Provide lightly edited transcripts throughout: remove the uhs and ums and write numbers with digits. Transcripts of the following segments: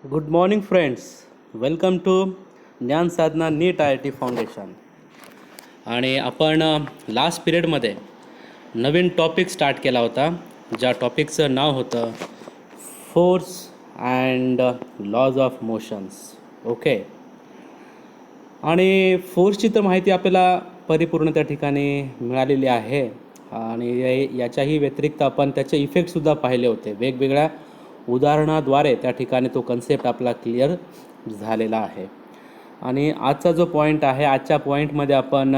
Good morning friends. Welcome to Gyan Sadhana NEET I T foundation. आणि आपण last पिरियडमध्ये नवीन topic start केला होता, ज्या टॉपिकचं नाव होतं force and laws of motions. Okay. आणि फोर्सची तर माहिती आपल्याला परिपूर्ण त्या ठिकाणी मिळालेली आहे. आणि याच्याही व्यतिरिक्त आपण त्याचे इफेक्टसुद्धा पाहिले होते. वेगवेगळ्या उदाहरणाद्वारे त्या ठिकाणी तो कन्सेप्ट आपला क्लिअर झालेला आहे. आणि आजचा जो पॉईंट आहे, आजच्या पॉईंटमध्ये आपण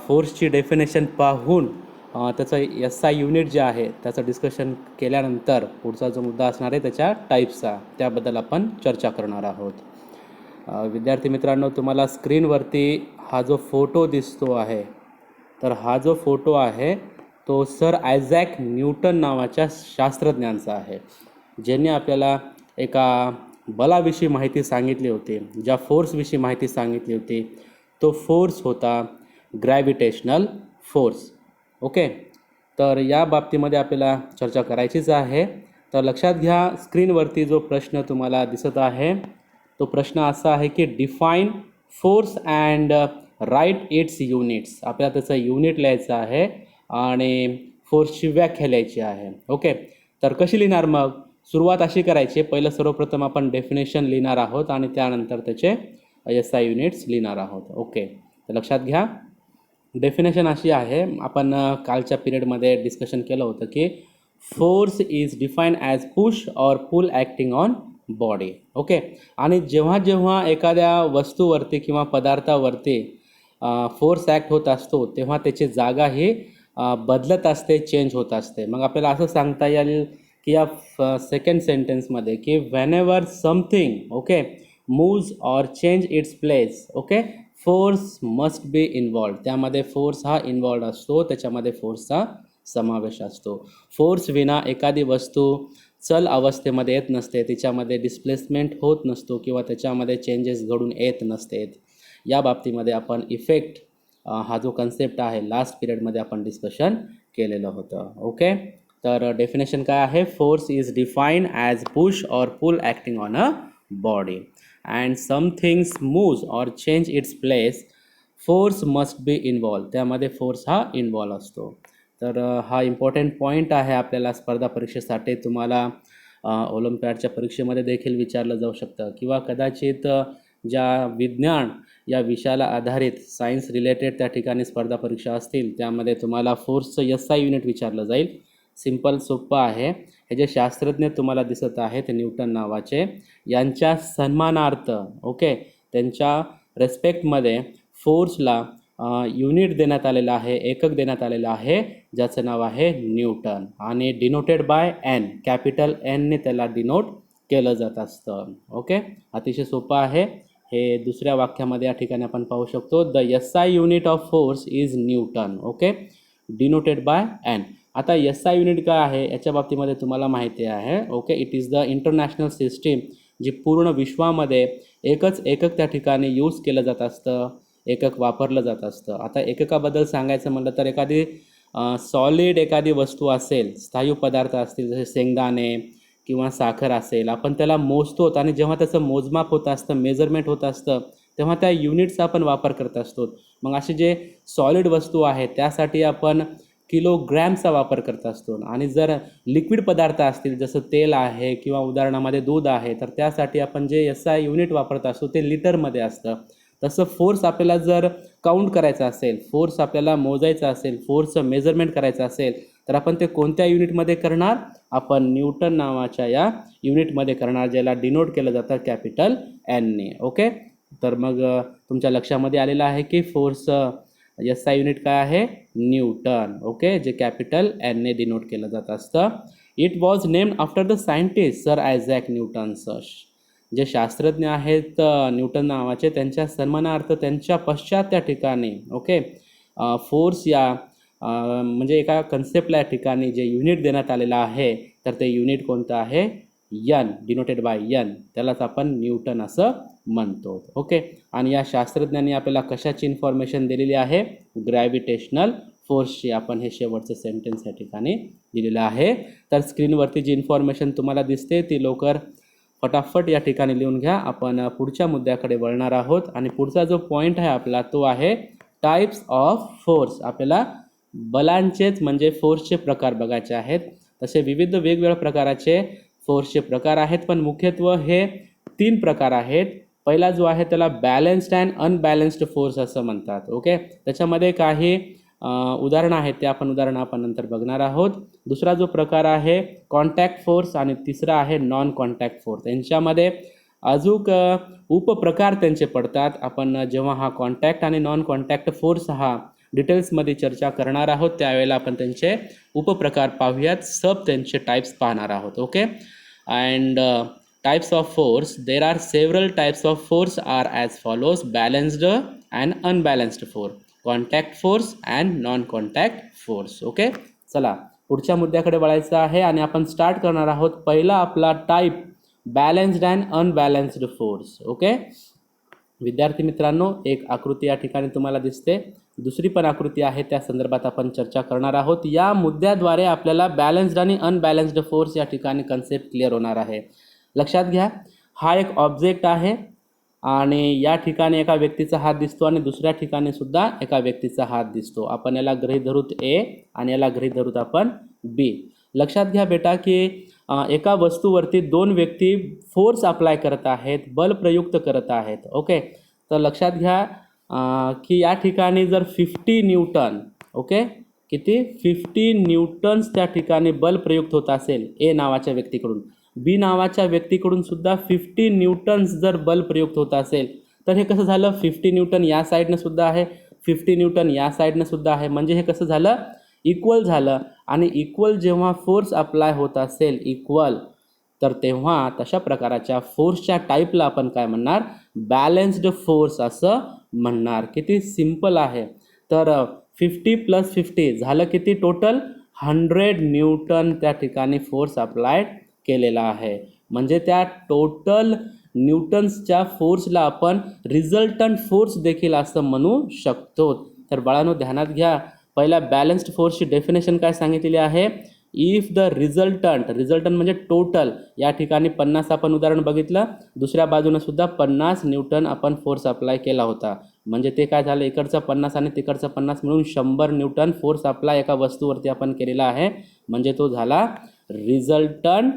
फोर्सची डेफिनेशन पाहून त्याचं SI युनिट जे आहे त्याचं डिस्कशन केल्यानंतर पुढचा जो मुद्दा असणार आहे त्याच्या टाईप्सचा, त्याबद्दल आपण चर्चा करणार आहोत. विद्यार्थी मित्रांनो, तुम्हाला स्क्रीनवरती हा जो फोटो दिसतो आहे, तर हा जो फोटो आहे तो सर आयझॅक न्यूटन नावाच्या शास्त्रज्ञांचा आहे, ज्यांनी आपल्याला एका बलाविषयी माहिती सांगितली होती, ज्या फोर्सविषयी माहिती सांगितली होती. तो फोर्स होता ग्रॅव्हिटेशनल फोर्स. ओके. तर या बाबतीमध्ये आपल्याला चर्चा करायचीच आहे. तर लक्षात घ्या, स्क्रीनवरती जो प्रश्न तुम्हाला दिसत आहे तो प्रश्न असा आहे की define force and write its units. आपल्याला त्याचं युनिट लिहायचं आहे आणि फोर्सची व्याख्या लिहायची आहे. ओके. तर कशी लिहिणार मग? सुरुवात अशी करायची, पहिलं सर्वप्रथम आपण डेफिनेशन लिहिणार आहोत आणि त्यानंतर त्याचे SI युनिट्स लिहिणार आहोत. ओके. तर लक्षात घ्या, डेफिनेशन अशी आहे, आपण कालच्या पिरियडमध्ये डिस्कशन केलं होतं की force is define as push or pull acting on body. Okay. आणि जेव्हा जेव्हा एखाद्या वस्तूवरती किंवा पदार्थावरती फोर्स ॲक्ट होत असतो तेव्हा त्याची जागा ही बदलत असते, चेंज होत असते. मग आपल्याला असं सांगता येईल की या सेकंड सेंटेन्समध्ये की when ever something okay moves or change its place, okay, force must B involved. त्यामध्ये फोर्स हा इन्वॉल्ड असतो, त्याच्यामध्ये फोर्सचा समावेश असतो. फोर्स विना एखादी वस्तू चल अवस्थेमध्ये येत नसते, तिच्यामध्ये डिस्प्लेसमेंट होत नसतो किंवा त्याच्यामध्ये चेंजेस घडून येत नसतेत. या बाबतीमध्ये आपण इफेक्ट हा जो कन्सेप्ट आहे लास्ट पिरियडमध्ये आपण डिस्कशन केलेलं होतं. ओके. तर डेफिनेशन काय आहे? Force is define as push or pull acting on a body and some things moves or change its place, force must be involve. त्यामध्ये फोर्स हा इन्वॉल्व असतो. तर हा इम्पॉर्टंट पॉईंट आहे आपल्याला स्पर्धा परीक्षेसाठी. तुम्हाला ऑलिम्पियाडच्या परीक्षेमध्ये देखील विचारलं जाऊ शकतं किंवा कदाचित ज्या विज्ञान या विषयाला आधारित सायन्स रिलेटेड त्या ठिकाणी स्पर्धा परीक्षा असतील त्यामध्ये तुम्हाला फोर्सचं SI युनिट विचारलं जाईल. सिंपल, सोपं आहे. हे जे शास्त्रज्ञ तुम्हाला दिसत आहेत न्यूटन नावाचे, यांच्या सन्मानार्थ ओके त्यांच्या रेस्पेक्टमध्ये फोर्सला युनिट देण्यात आलेलं आहे, एकक देण्यात आलेलं आहे, ज्याचं नाव आहे न्यूटन आणि डिनोटेड बाय N, कॅपिटल Nने त्याला डिनोट केलं जात असतं. ओके. अतिशय सोपं आहे. हे दुसऱ्या वाक्यामध्ये या ठिकाणी आपण पाहू शकतो, the SI unit of force is newton. Okay. Denoted by N. आता SI युनिट काय आहे याच्या बाबतीमध्ये तुम्हाला माहिती आहे. Okay. It is the international system, जी पूर्ण विश्वामध्ये एकच एकक त्या ठिकाणी यूज केलं जात असतं, एकक वापरलं जात असतं. आता एककाबद्दल सांगायचं म्हटलं तर एखादी सॉलिड एखादी वस्तू असेल, स्थायू पदार्थ असतील जसे शेंगदाणे किंवा साखर असेल, आपण त्याला मोजतो आणि जेव्हा त्याचं मोजमाप होत असतं, मेजरमेंट होत असतं, तेव्हा त्या युनिट्सचा आपण वापर करत असतो. मग असे जे सॉलिड वस्तू आहेत त्यासाठी आपण किलोग्रॅमचा वापर करत असतो. आणि जर लिक्विड पदार्थ असतील जसं तेल आहे किंवा उदाहरणामध्ये दूध आहे, तर त्यासाठी आपण जे SI युनिट वापरत असतो ते लिटरमध्ये असतं. तसं फोर्स आपल्याला जर काउंट करायचं असेल, फोर्स आपल्याला मोजायचा असेल, फोर्सचं मेजरमेंट करायचं असेल, तर आपण ते कोणत्या युनिटमध्ये करणार? आपण न्यूटन नावाच्या या युनिटमध्ये करणार, ज्याला डिनोट केलं जातं कॅपिटल Nने. ओके. तर मग तुमच्या लक्षामध्ये आलेलं आहे की फोर्स SI युनिट काय आहे? न्यूटन. ओके. जे कॅपिटल Nने डिनोट केलं जात असतं. It was named after the scientist sir Isaac Newton. जे शास्त्रज्ञ आहेत न्यूटन नावाचे, त्यांच्या सन्मानार्थ त्यांच्या पश्चात त्या ठिकाणी ओके फोर्स या म्हणजे एका कन्सेप्टला या ठिकाणी जे युनिट देण्यात आलेलं आहे, तर ते युनिट कोणतं आहे? N, denoted by N. त्यालाच आपण न्यूटन असं म्हणतो. ओके. आणि या शास्त्रज्ञांनी आपल्याला कशाची इन्फॉर्मेशन दिलेली आहे? ग्रॅव्हिटेशनल फोर्सची. आपण हे शेवटचं सेंटेन्स या ठिकाणी दिलेलं आहे. तर स्क्रीनवरती जी इन्फॉर्मेशन तुम्हाला दिसते ती लवकर फटाफट या ठिकाणी लिहून घ्या. आपण पुढच्या मुद्द्याकडे वळणार आहोत आणि पुढचा जो पॉईंट आहे आपला तो आहे टाइप्स ऑफ फोर्स. आपल्याला बलांचेच म्हणजे फोर्सचे प्रकार बघायचे आहेत. तसे विविध वेगवेगळ्या प्रकाराचे फोर्सचे प्रकार आहेत, पण मुख्यत्वे हे 3 प्रकार आहेत. पहिला जो आहे त्याला बॅलन्स्ड अँड अनबॅलन्स्ड फोर्स असं म्हणतात. ओके, त्याच्यामध्ये काही उदाहरणं आहेत, ते उदाहरणं आपण नंतर बघणार आहोत. दुसरा जो प्रकार आहे कॉन्टॅक्ट फोर्स आणि तिसरा आहे नॉन कॉन्टॅक्ट फोर्स. यांच्यामध्ये अजून उपप्रकार त्यांचे पडतात. आपण जेव्हा हा कॉन्टॅक्ट आणि नॉन कॉन्टॅक्ट फोर्स हा डिटेल्समध्ये चर्चा करणार आहोत त्यावेळेला आपण त्यांचे उपप्रकार पाहूयात. सब त्यांचे टाइप्स पाहणार आहोत. Okay, and types of force, there are several types of force are as follows: balanced and unbalanced force, contact force and non contact force. Okay, चला पुढच्या मुद्द्याकडे वळायचं आहे आणि आपण स्टार्ट करणार आहोत. पहिला आपला type balanced and unbalanced force. Okay विद्यार्थी मित्रांनो, एक आकृती या ठिकाणी तुम्हाला दिसते, दुसरी पण आकृती आहे, त्या संदर्भात आपण चर्चा करणार आहोत. या मुद्द्याद्वारे आपल्याला बॅलन्स्ड आणि अनबॅलन्स्ड फोर्स या ठिकाणी कन्सेप्ट क्लिअर होणार आहे. लक्षात घ्या, हा एक ऑब्जेक्ट आहे आणि या ठिकाणी एका व्यक्तीचा हात दिसतो आणि दुसऱ्या ठिकाणी सुद्धा एका व्यक्तीचा हात दिसतो. आपण याला गृहीत धरूत ए आणि याला गृहीत धरूत आपण बी. लक्षात घ्या बेटा की एका वस्तूवरती 2 व्यक्ती फोर्स अप्लाय करत आहेत, बल प्रयुक्त करत आहेत. ओके, तर लक्षात घ्या की या ठिकाणी जर 50 न्यूटन, ओके किती 50 न्यूटन्स त्या ठिकाणी बल प्रयुक्त होत असेल ए नावाच्या व्यक्तीकडून, बी नावाच्या व्यक्तीकडून सुद्धा 50 न्यूटन्स जर बल प्रयुक्त होत असेल, तर हे कसं झालं, 50 न्यूटन या साईडनं सुद्धा आहे, 50 न्यूटन या साईडनं सुद्धा आहे, म्हणजे हे कसं झालं, इक्वल झालं. आणि इक्वल जेव्हा फोर्स अप्लाय होत असेल इक्वल, तर तेव्हा तशा प्रकारच्या फोर्सच्या टाईपला आपण काय म्हणणार, बॅलन्स्ड फोर्स असं म्हणणार. किती सिंपल आहे. तर 50 + 50 झालं किती, टोटल 100 न्यूटन त्या ठिकाणी फोर्स अप्लाय केलेला आहे. म्हणजे त्या टोटल न्यूटन्सच्या फोर्सला आपण रिझल्टंट फोर्स देखील असं म्हणू शकतो. तर बाळांनो ध्यानात घ्या, पहिल्या बॅलन्स्ड फोर्सची डेफिनेशन काय सांगितलेली आहे, इफ द रिझल्टंट म्हणजे टोटल, या ठिकाणी 50 आपण उदाहरण बघितलं, दुसऱ्या बाजूने सुद्धा 50 न्यूटन आपण फोर्स अप्लाय केला होता, म्हणजे ते काय झालं, इकडचं 50 आणि तिकडचं 50 मिळून 100 न्यूटन फोर्स अप्लाय एका वस्तूवरती आपण केलेला आहे, म्हणजे तो झाला resultant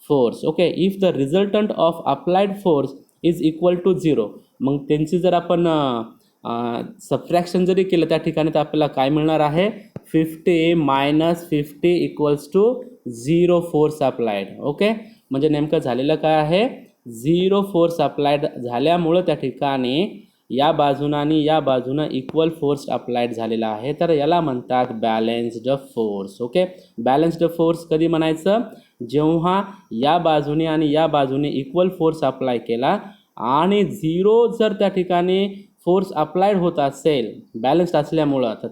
force. Okay, if the resultant of applied force is equal to 0, मग त्यांची जर आपण सबट्रॅक्शन जरी केलं त्या ठिकाणी तर आपल्याला काय मिळणार आहे, 50 - 50 = 0 फोर्स अप्लाइड. ओके, म्हणजे नेमकं झालेलं काय आहे, 0 फोर्स अप्लाइड झाल्यामुळं त्या ठिकाणी या बाजूनं आणि या बाजूनं इक्वल फोर्स अप्लाइड झालेला आहे, तर याला म्हणतात balanced force. Okay, balanced force कधी म्हणायचं, जेव्हा या बाजूने आणि या बाजूने इक्वल फोर्स अप्लाय केला आणि 0 जर त्या ठिकाणी फोर्स अप्लाइड होत असेल बॅलन्स्ड असल्यामुळं, तर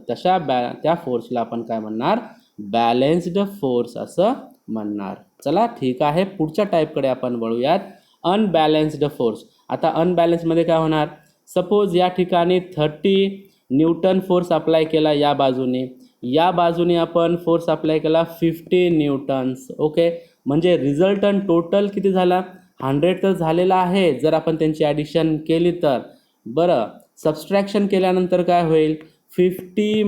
त्या फोर्सला आपण काय म्हणणार, बॅलन्स्ड फोर्स असं म्हणणार. चला ठीक आहे, पुढच्या टाईपकडे आपण वळूयात, अनबॅलन्स्ड फोर्स. आता अनबॅलन्समध्ये काय होणार, सपोज या ठिकाणी 30 न्यूटन फोर्स अप्लाय केला या बाजूने आपण फोर्स अप्लाय केला 50 न्यूटन्स. ओके, म्हणजे रिझल्टंट टोटल किती झाला, 100 तर झालेला आहे जर आपण त्यांची ॲडिशन केली तर. बरं, सबस्ट्रॅक्शन केल्यानंतर काय होईल, 50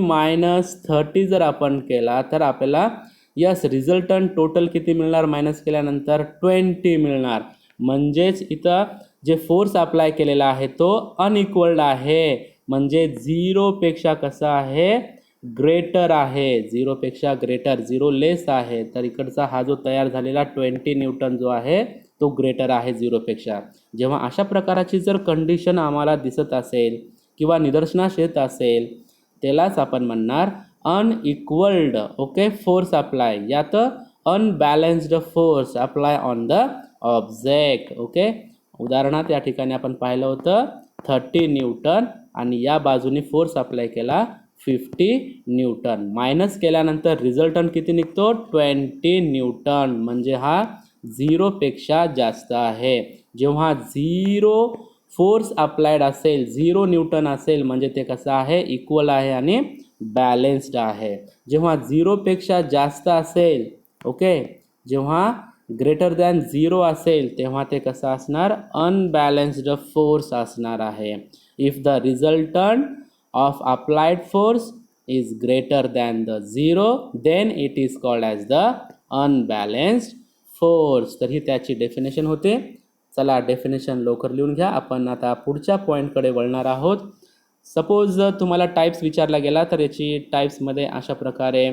- 30 जर आपण केला तर आपल्याला यस रिझल्टंट टोटल किती मिळणार, मायनस केल्यानंतर 20 मिळणार. म्हणजेच इथं जे फोर्स अप्लाय केलेला आहे तो अनइक्वल्ड आहे, म्हणजे 0 पेक्षा कसा आहे, ग्रेटर आहे, 0 पेक्षा ग्रेटर, 0 लेस आहे. तर इकडचा हा जो तयार झालेला 20 न्यूटन जो आहे तो ग्रेटर आहे 0 पेक्षा. जेव्हा अशा प्रकारची जर कंडिशन आम्हाला दिसत असेल किंवा निदर्शनास येत असेल, त्यालाच आपण म्हणणार अनइक्वल्ड ओके फोर्स अप्लाय, यात unbalanced force apply on the object. Okay, उदाहरणार्थ या ठिकाणी आपण पाहिलं होतं 30 न्यूटन आणि या बाजूने फोर्स अप्लाय केला 50 न्यूटन, मायनस केल्यानंतर रिझल्टंट किती निघतो, 20 न्यूटन, म्हणजे हा 0 पेक्षा जास्त आहे. जेव्हा 0 फोर्स अप्लाइड असेल, 0 न्यूटन असेल, म्हणजे ते कसं आहे, इक्वल आहे आणि बॅलन्स्ड आहे. जेव्हा 0 पेक्षा जास्त असेल, ओके, जेव्हा ग्रेटर दॅन 0 असेल तेव्हा ते कसं असणार, अनबॅलन्स्ड फोर्स असणार आहे. If the resultant of applied force is greater than the 0 then it is called as the unbalanced force. तर ही त्याची डेफिनेशन होते. चला डेफिनेशन लवकर लिहून घ्या. आपण आता पुढच्या पॉईंटकडे वळणार आहोत. सपोज तुम्हाला टाईप्स विचारला गेला तर याची टाईप्समध्ये अशा प्रकारे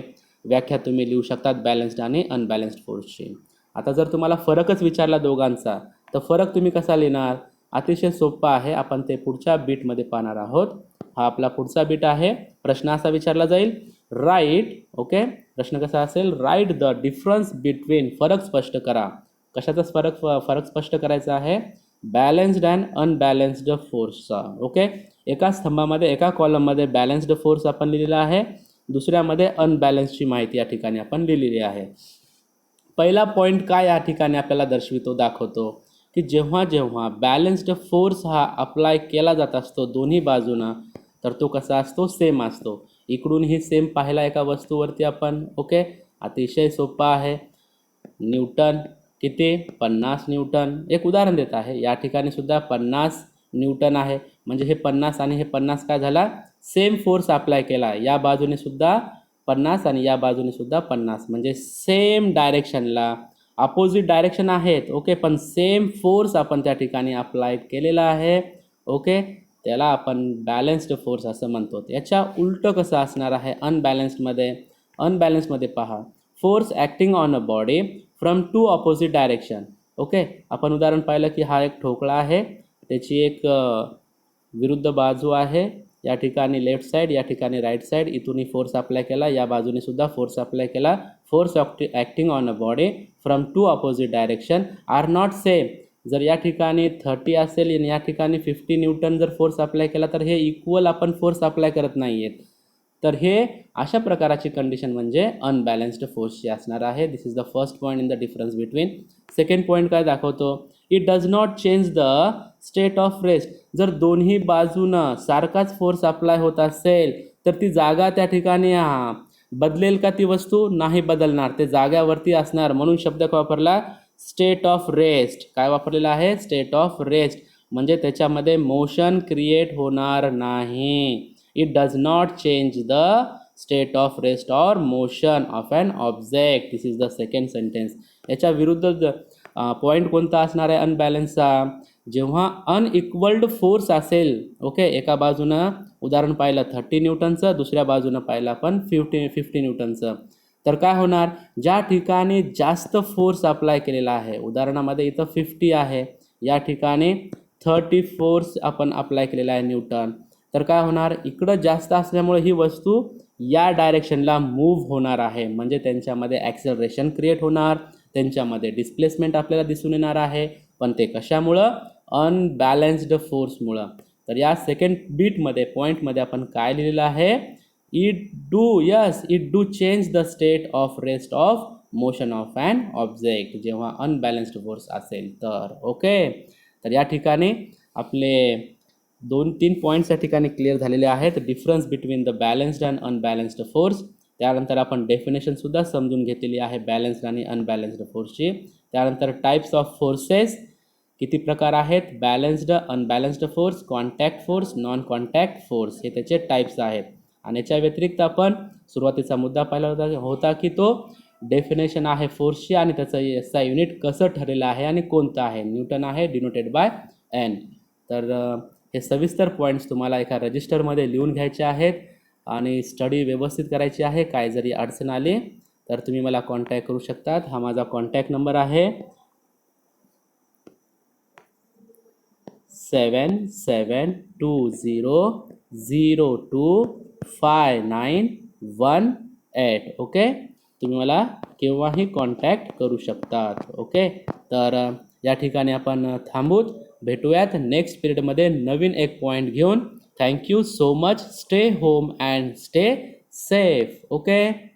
व्याख्या तुम्ही लिहू शकतात बॅलन्स्ड आणि अनबॅलन्स्ड फोर्सची. आता जर तुम्हाला फरकच विचारला दोघांचा तर फरक तुम्ही कसा लिहिणार, अतिशय सोपा आहे. आपण ते पुढच्या बीटमध्ये पाहणार आहोत. हा आपला पुढचा बीट आहे. प्रश्न असा विचारला जाईल, राईट, ओके, प्रश्न कसा असेल, राईट द डिफरन्स बिटवीन, फरक स्पष्ट करा. कशाचा फरक स्पष्ट करायचा आहे, बॅलन्स्ड अँड अनबॅलन्स्ड फोर्सचा. ओके, एका स्तंभामध्ये एका कॉलममध्ये बॅलन्स्ड फोर्स आपण लिहिलेला आहे, दुसऱ्यामध्ये अनबॅलन्सची माहिती या ठिकाणी आपण लिहिलेली आहे. पहिला पॉईंट काय या ठिकाणी आपल्याला दर्शवितो, दाखवतो की जेव्हा जेव्हा बॅलन्स्ड फोर्स हा अप्लाय केला जात असतो दोन्ही बाजूनं तर तो कसा असतो, सेम असतो. इकडूनही सेम पाहिला एका वस्तूवरती आपण. ओके, अतिशय सोपा आहे. न्यूटन किती, 50 न्यूटन. एक उदाहरण देत आहे, या ठिकाणी सुद्धा 50 न्यूटन आहे. म्हणजे हे 50 आणि हे 50 काय झाला, सेम फोर्स अप्लाय केला. या बाजूने सुद्धा 50 आणि या बाजूने सुद्धा 50, म्हणजे सेम डायरेक्शनला अपोजिट डायरेक्शन आहेत. ओके, पण सेम फोर्स आपण त्या ठिकाणी अप्लाय केलेला आहे. ओके, त्याला आपण बॅलन्स्ड फोर्स असं म्हणतो. याच्या उलटं कसं असणार आहे अनबॅलन्स्डमध्ये. अनबॅलन्समध्ये पहा, force acting on a body from two opposite direction. Okay, आपण उदाहरण पाहिलं की हा एक ठोकळा आहे, त्याची एक विरुद्ध बाजू आहे. या ठिकाणी लेफ्ट साईड, या ठिकाणी राईट साईड. इथूनही फोर्स अप्लाय केला, या बाजूने सुद्धा फोर्स अप्लाय केला. Force acting on a body from two opposite direction are not same. जर या ठिकाणी 30 असेल आणि या ठिकाणी 50 न्यूटन जर फोर्स अप्लाय केला तर हे इक्वल आपण फोर्स अप्लाय करत नाही आहेत. तर हे अशा प्रकारची कंडिशन म्हणजे अनबॅलन्स्ड फोर्सची असणार आहे. This is the first point in the difference between. Second point काय दाखवतो, it does not change the state of rest. जर दोन्ही बाजूनं सारखाच फोर्स अप्लाय होत असेल तर ती जागा त्या ठिकाणी बदलेल का, ती वस्तू नाही बदलणार, ते जाग्यावरती असणार. म्हणून शब्द वापरला स्टेट ऑफ रेस्ट. काय वापरलेला आहे, स्टेट ऑफ रेस्ट. म्हणजे त्याच्यामध्ये मोशन क्रिएट होणार नाही. It does not change the state of rest और motion of an object. This is the second sentence. याच्या विरुद्ध पॉईंट कोणता असणार आहे अनबॅलन्सचा, जेव्हा अनइक्वल्ड फोर्स असेल. ओके, एका बाजूनं उदाहरण पाहिलं 30 न्यूटनचं, दुसऱ्या बाजूनं पाहिलं आपण 50 न्यूटनचं. तर काय होणार, ज्या ठिकाणी जास्त फोर्स अप्लाय केलेला आहे, उदाहरणामध्ये इथं 50 आहे, या ठिकाणी 30 फोर्स आपण अप्लाय केलेला आहे न्यूटन. तर काय होणार, इकडं जास्त असल्यामुळे ही वस्तू या डायरेक्शनला मूव्ह होणार आहे. म्हणजे त्यांच्यामध्ये ॲक्सेलरेशन क्रिएट होणार, त्यांच्यामध्ये डिस्प्लेसमेंट आपल्याला दिसून येणार आहे. पण ते कशामुळं, अनबॅलन्स्ड फोर्समुळं. तर या सेकंड बीटमध्ये पॉईंटमध्ये आपण काय लिहिलेलं आहे, it do change the state of rest of motion of an object, जेव्हा अनबॅलन्स्ड फोर्स असेल तर. ओके, तर या ठिकाणी आपले 2-3 पॉईंट्स या ठिकाणी क्लिअर झालेले आहेत. Difference between the balanced and unbalanced force. त्यानंतर आपण डेफिनेशनसुद्धा समजून घेतलेली आहे बॅलन्स्ड आणि अनबॅलन्स्ड फोर्सची. त्यानंतर टाईप्स ऑफ फोर्सेस, किती प्रकार आहेत, balanced, unbalanced force, contact force, non contact force, हे त्याचे टाईप्स आहेत. आणि याच्या व्यतिरिक्त आपण सुरुवातीचा मुद्दा पाहिला होता की तो डेफिनेशन आहे फोर्सची आणि त्याचं एसआय युनिट कसं ठरलेलं आहे आणि कोणतं आहे, न्यूटन आहे, डिनोटेड बाय एन. तर हे सविस्तर पॉईंट्स तुम्हाला एका रजिस्टरमध्ये लिहून घ्यायचे आहेत आणि स्टडी व्यवस्थित करायची आहे. काय जरी अडचण आली तर तुम्ही मला कॉन्टॅक्ट करू शकतात. हा माझा कॉन्टॅक्ट नंबर आहे 7720025918. ओके, तुम्ही मला केव्हाही कॉन्टॅक्ट करू शकतात. ओके, तर या ठिकाणी आपण थांबूत, भेटूयात नेक्स्ट पिरियडमध्ये नवीन एक पॉईंट घेऊन. Thank you so much. Stay home and stay safe. Okay.